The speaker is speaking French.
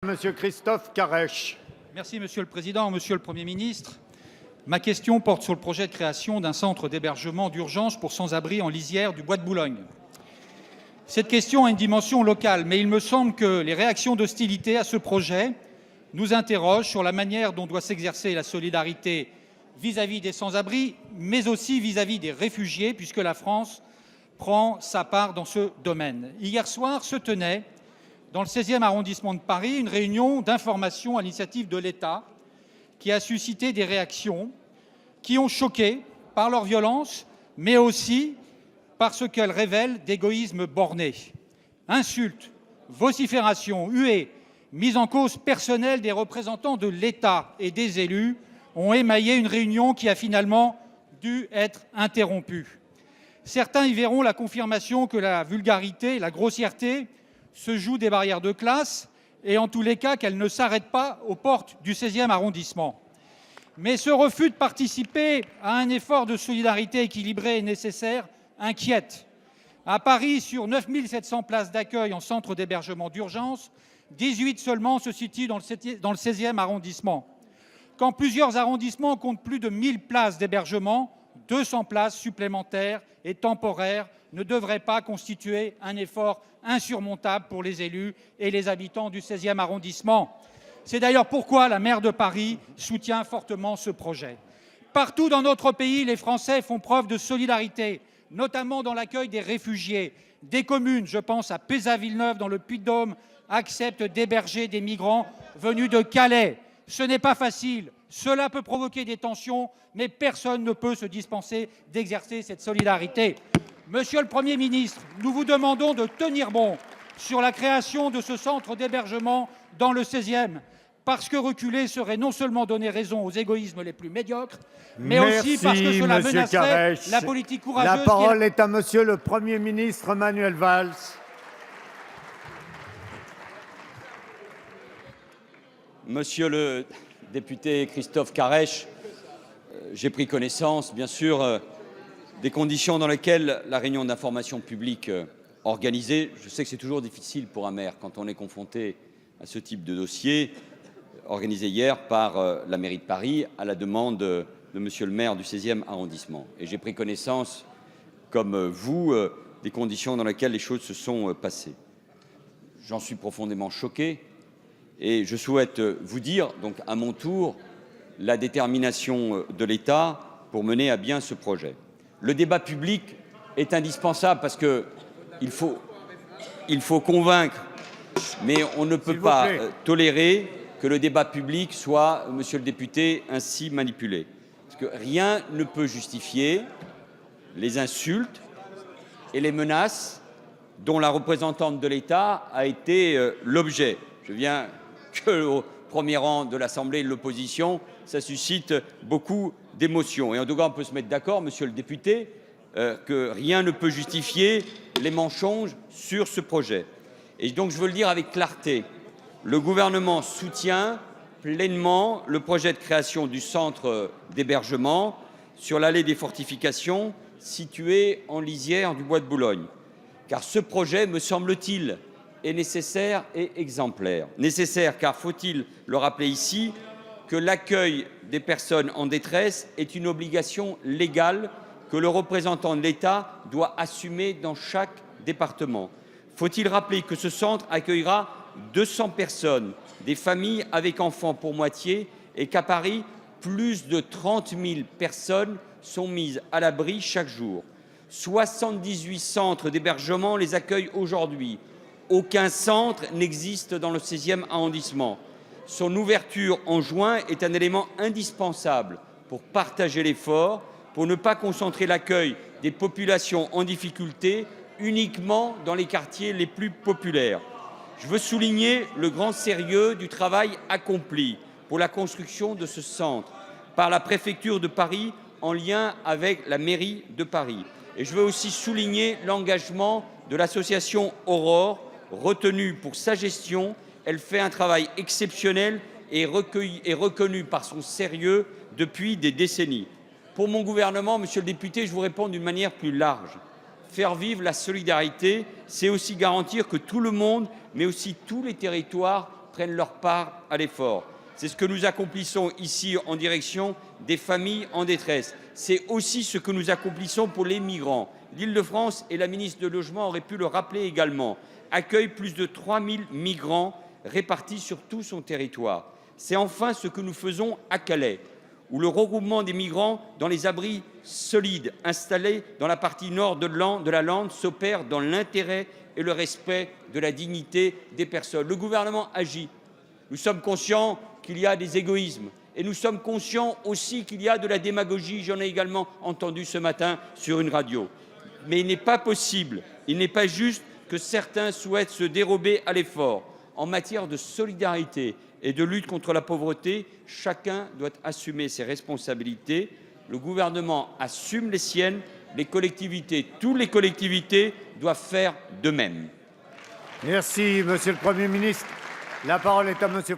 Monsieur Christophe Caresche. Merci Monsieur le Président, Monsieur le Premier ministre. Ma question porte sur le projet de création d'un centre d'hébergement d'urgence pour sans-abri en lisière du Bois de Boulogne. Cette question a une dimension locale, mais il me semble que les réactions d'hostilité à ce projet nous interrogent sur la manière dont doit s'exercer la solidarité vis-à-vis des sans-abri, mais aussi vis-à-vis des réfugiés, puisque la France prend sa part dans ce domaine. Hier soir se tenait, dans le 16e arrondissement de Paris, une réunion d'information à l'initiative de l'État qui a suscité des réactions qui ont choqué par leur violence, mais aussi par ce qu'elles révèlent d'égoïsme borné. Insultes, vociférations, huées, mise en cause personnelle des représentants de l'État et des élus ont émaillé une réunion qui a finalement dû être interrompue. Certains y verront la confirmation que la vulgarité, la grossièreté se jouent des barrières de classe et en tous les cas qu'elle ne s'arrête pas aux portes du 16e arrondissement. Mais ce refus de participer à un effort de solidarité équilibré et nécessaire inquiète. À Paris, sur 9 700 places d'accueil en centre d'hébergement d'urgence, 18 seulement se situent dans le 16e arrondissement. Quand plusieurs arrondissements comptent plus de 1000 places d'hébergement, 200 places supplémentaires et temporaires ne devraient pas constituer un effort insurmontable pour les élus et les habitants du 16e arrondissement. C'est d'ailleurs pourquoi la maire de Paris soutient fortement ce projet. Partout dans notre pays, les Français font preuve de solidarité, notamment dans l'accueil des réfugiés. Des communes, je pense à Pézat-Villeneuve dans le Puy-de-Dôme, acceptent d'héberger des migrants venus de Calais. Ce n'est pas facile, cela peut provoquer des tensions, mais personne ne peut se dispenser d'exercer cette solidarité. Monsieur le Premier ministre, nous vous demandons de tenir bon sur la création de ce centre d'hébergement dans le 16e, parce que reculer serait non seulement donner raison aux égoïsmes les plus médiocres, mais aussi parce que cela menacerait la politique courageuse. La parole est à Monsieur le Premier ministre Manuel Valls. Monsieur le député Christophe Caresche, j'ai pris connaissance, bien sûr, des conditions dans lesquelles la réunion d'information publique organisée. Je sais que c'est toujours difficile pour un maire quand on est confronté à ce type de dossier, organisé hier par la mairie de Paris à la demande de monsieur le maire du 16e arrondissement. Et j'ai pris connaissance, comme vous, des conditions dans lesquelles les choses se sont passées. J'en suis profondément choqué et je souhaite vous dire, donc à mon tour, la détermination de l'État pour mener à bien ce projet. Le débat public est indispensable parce qu'il faut convaincre, mais on ne peut pas tolérer que le débat public soit, monsieur le député, ainsi manipulé. Parce que rien ne peut justifier les insultes et les menaces dont la représentante de l'État a été l'objet. Je viens que au premier rang de l'Assemblée de l'opposition, ça suscite beaucoup d'émotions. Et en tout cas, on peut se mettre d'accord, monsieur le député, que rien ne peut justifier les mensonges sur ce projet. Et donc, je veux le dire avec clarté, le gouvernement soutient pleinement le projet de création du centre d'hébergement sur l'allée des Fortifications situé en lisière du Bois de Boulogne. Car ce projet, me semble-t-il, est nécessaire et exemplaire. Nécessaire car, faut-il le rappeler ici, que l'accueil des personnes en détresse est une obligation légale que le représentant de l'État doit assumer dans chaque département. Faut-il rappeler que ce centre accueillera 200 personnes, des familles avec enfants pour moitié, et qu'à Paris, plus de 30 000 personnes sont mises à l'abri chaque jour. 78 centres d'hébergement les accueillent aujourd'hui. Aucun centre n'existe dans le 16e arrondissement. Son ouverture en juin est un élément indispensable pour partager l'effort, pour ne pas concentrer l'accueil des populations en difficulté uniquement dans les quartiers les plus populaires. Je veux souligner le grand sérieux du travail accompli pour la construction de ce centre par la préfecture de Paris en lien avec la mairie de Paris. Et je veux aussi souligner l'engagement de l'association Aurore, retenue pour sa gestion. Elle fait un travail exceptionnel et reconnu par son sérieux depuis des décennies. Pour mon gouvernement, monsieur le député, je vous réponds d'une manière plus large. Faire vivre la solidarité, c'est aussi garantir que tout le monde, mais aussi tous les territoires, prennent leur part à l'effort. C'est ce que nous accomplissons ici en direction des familles en détresse. C'est aussi ce que nous accomplissons pour les migrants. L'Île-de-France, et la ministre du Logement aurait pu le rappeler également, accueille plus de 3000 migrants répartis sur tout son territoire. C'est enfin ce que nous faisons à Calais, où le regroupement des migrants dans les abris solides installés dans la partie nord de la Lande s'opère dans l'intérêt et le respect de la dignité des personnes. Le gouvernement agit. Nous sommes conscients qu'il y a des égoïsmes et nous sommes conscients aussi qu'il y a de la démagogie. J'en ai également entendu ce matin sur une radio. Mais il n'est pas possible, il n'est pas juste que certains souhaitent se dérober à l'effort. En matière de solidarité et de lutte contre la pauvreté, chacun doit assumer ses responsabilités. Le gouvernement assume les siennes, les collectivités, toutes les collectivités doivent faire de même. Merci, Monsieur le Premier ministre. La parole est à Monsieur